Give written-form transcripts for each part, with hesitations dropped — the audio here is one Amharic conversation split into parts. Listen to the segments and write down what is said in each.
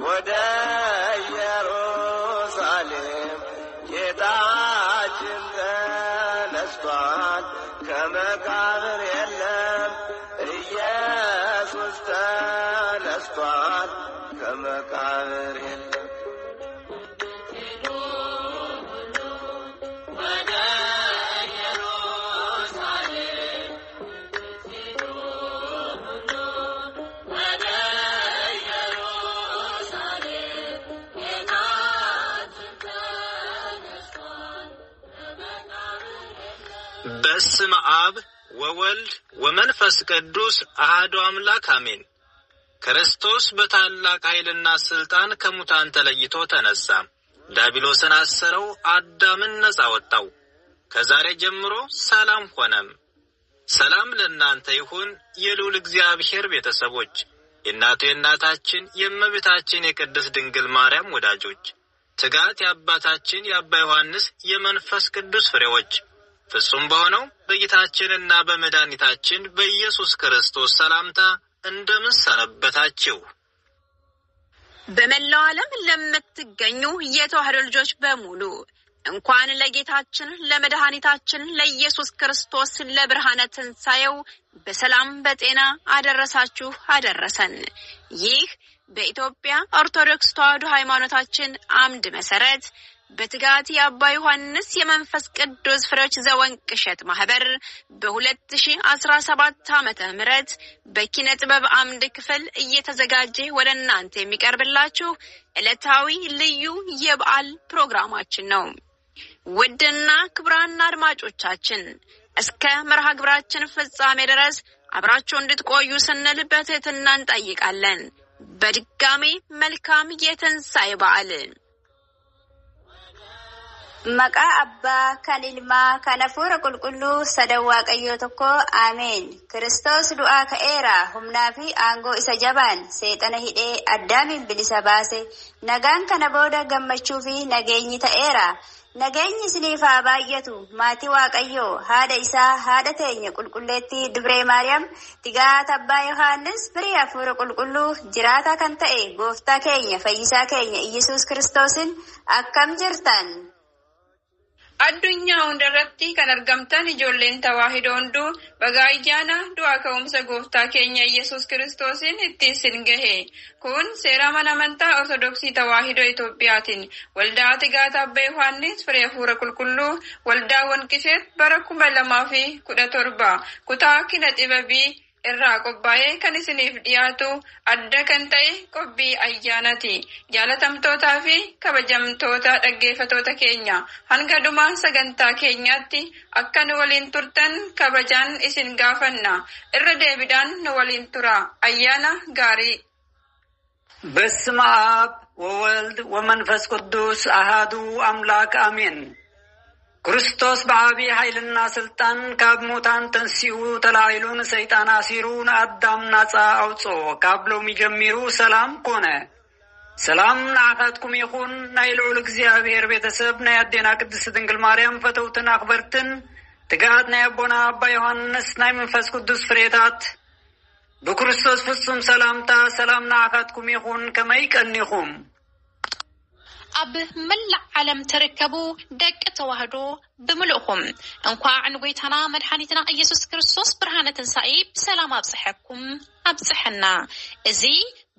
ወደ ኢየሩሳሌም ጌታችን ተነስቷል ከመቃብር የለም ኢየሱስ ተነስቷል ከመቃብር የለም በስመ አብ ወወልድ ወመንፈስ ቅዱስ አሐዱ አምላክ አሜን። ክርስቶስ በታላቅ ኃይልና ስልጣን ከሙታን ተለይቶ ተነሳ። ዲያብሎስን አሰረው፣ አዳምን ነጻ ወጣው። ከዛሬ ጀምሮ ሰላም ሆነም። ሰላም ለእናንተ ይሁን የልዑል እግዚአብሔር ቤተሰቦች፣ የእናታችን የእመቤታችን የቅድስት ድንግል ማርያም ወዳጆች፣ ትጋት የአባታችን የአባ ዮሐንስ የመንፈስ ቅዱስ ፍሬዎች ፍጹም በሆነው በጌታችንና በመድኃኒታችን በኢየሱስ ክርስቶስ ሰላምታ እንደምን ሰነበታችሁ? በመላው ዓለም ለምትገኙ የተዋሕዶ ልጆች በሙሉ እንኳን ለጌታችን ለመድኃኒታችን ለኢየሱስ ክርስቶስ ለብርሃነ ትንሣኤው በሰላም በጤና አደረሳችሁ አደረሰን። ይህ በኢትዮጵያ ኦርቶዶክስ ተዋሕዶ ሃይማኖታችን አምድ መሰረት በትጋት የአባ ዮሐንስ የመንፈስ ቅዱስ ፍሬዎች ዘወንቅሸት ማህበር በ2017 ዓመተ ምህረት በኪነ ጥበብ አምድ ክፍል እየተዘጋጀ ወደ እናንተ የሚቀርብላችሁ ዕለታዊ ልዩ የበዓል ፕሮግራማችን ነው። ውድና ክቡራን አድማጮቻችን እስከ መርሃ ግብራችን ፍጻሜ ድረስ አብራችሁ እንድትቆዩ ስንል በትህትና እንጠይቃለን። በድጋሚ መልካም የትንሣኤ በዓል። መቃ አባ ከልልማ ከነፉረ ቁልቁሉ ሰደዋቀዮ ተኮ አሜን። ክርስቶስ ዱአ ከኤራ ሁምናፊ አንጎ ኢሰጀባን ሰይጣነ ሂዴ አዳሚን ብሊሰ ባሴ ነጋን ከነቦደ ገመቹፊ ነገኝ ተኤራ ነገኝ ስኒፋ ባየቱ ማቲ ዋቀዮ ሃደ ኢሳ ሃደ ተኝ ቁልቁሌቲ ድብሬ ማርያም ትጋት አባ ዮሐንስ ፍሬ አፉረ ቁልቁሉ ጅራታ ከንተኤ ጎፍታ ከኛ ፈይሳ ከኛ ኢየሱስ ክርስቶስን አከም ጅርታን addunyaa hundarratti kan argamtan ijoolleen tawaahidoo hunduu baga ayyaana du'aa ka'umsa gooftaa keenya Yesuus Kiristoosiin itti isin gahe. Kun seera mana amantaa Ortodoksii tawaahidoo Itoophiyaatiin waldaa Tigaata Abbaa Yohaannis Firee Hafuura Qulqulluu waldaa Wanqisheet bara 2017 kutaa kina xibabii irraa qophaa'ee kan isiniif dhiyaatu adda kan ta'e qophii ayyaanati. Jaalatamtootaa fi kabajamtoota dhaggeeffatoota keenya hanga dhumaa sagantaa keenyaatti akka nu waliin turtan kabajaan isin gaafanna. Irra deebiidhaan nu waliin tura. Ayyaana gaarii. በስመ አብ ወወልድ ወመንፈስ ቅዱስ አሐዱ አምላክ አሜን። ክርስቶስ በአብይ ኃይልና ስልጣን ከሙታን ተንሲኡ ተላይሉን ሰይጣን አሲሩን አዳም ነጻ አውጾ ካብሎም ይጀምሩ ሰላም ኮነ። ሰላም ናፋትኩም ይሁን ናይ ልዑል እግዚአብሔር ቤተሰብ ናይ አዴና ቅድስት ድንግል ማርያም ፈተውትን አክበርትን ትጋት ናይ አቦና አባ ዮሐንስ ናይ መንፈስ ቅዱስ ፍሬታት በክርስቶስ ፍጹም ሰላምታ ሰላም ናፋትኩም ይሁን ከመይቀንኹም አብ መላእ ዓለም ተረከቡ ደቅ ተዋህዶ ብምልኡኹም እንኳዕ ንጎይታና መድኃኒትና ኢየሱስ ክርስቶስ ብርሃነ ትንሣኤ በሰላም አብጽሐኩም አብጽሐና። እዚ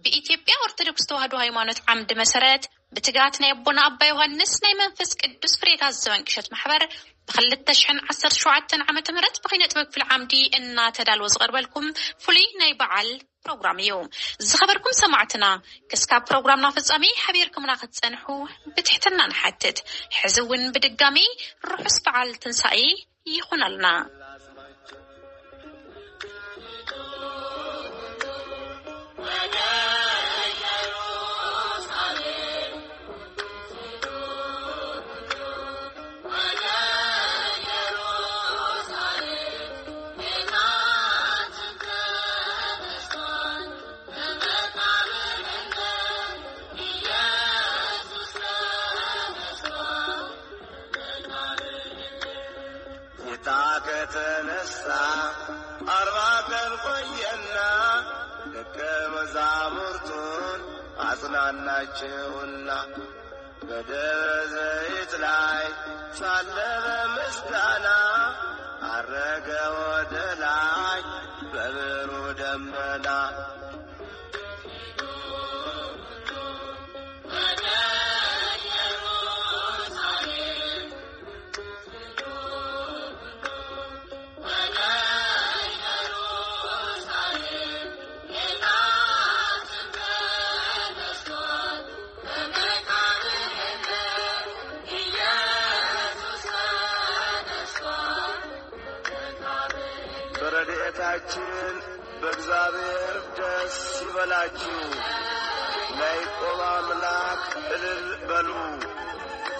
በኢትዮጵያ ኦርቶዶክስ ተዋህዶ ሃይማኖት አምድ መሰረት በትጋት ናይ አቦና አባ ዮሐንስ ናይ መንፈስ ቅዱስ ፍሬታት ዘወንቅሸት ማህበር በ2017 ዓመተ ምህረት በኪነ ጥበብ ክፍል ዓምዲ እናተዳልወ ዝቀርበልኩም ፍሉይ ናይ በዓል ፕሮግራም እዩ። ዝኸበርኩም ሰማዕትና ክስካብ ፕሮግራምና ፍጻሜ ሓቢርኩምና ክትጸንሑ ብትሕትና ንሓትት። ሕዚ እውን ብድጋሚ ርሑስ በዓል ትንሣኤ ይኹነልና። ከተነሳ 40 ቀን ቆየና ደቀ መዛሙርቱን አጽናናቸውና በደብረ ዘይት ላይ ሳለ በምስጋና አረገ ወደ ላይ በብሩህ ደመና። በረድኤታችን በእግዚአብሔር ደስ ይበላችሁ፣ ለያዕቆብ አምላክ እልል በሉ፣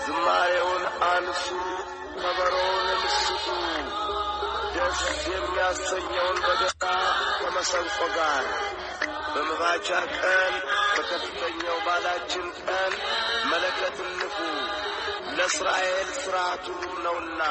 ዝማሬውን አንሱ፣ ከበሮውንም ስጡ፣ ደስ የሚያሰኘውን በገና ከመሰንቆ ጋር። በመባቻ ቀን በከፍተኛው ባላችን ቀን መለከትን ንፉ፣ ለእስራኤል ሥርዓቱ ነውና።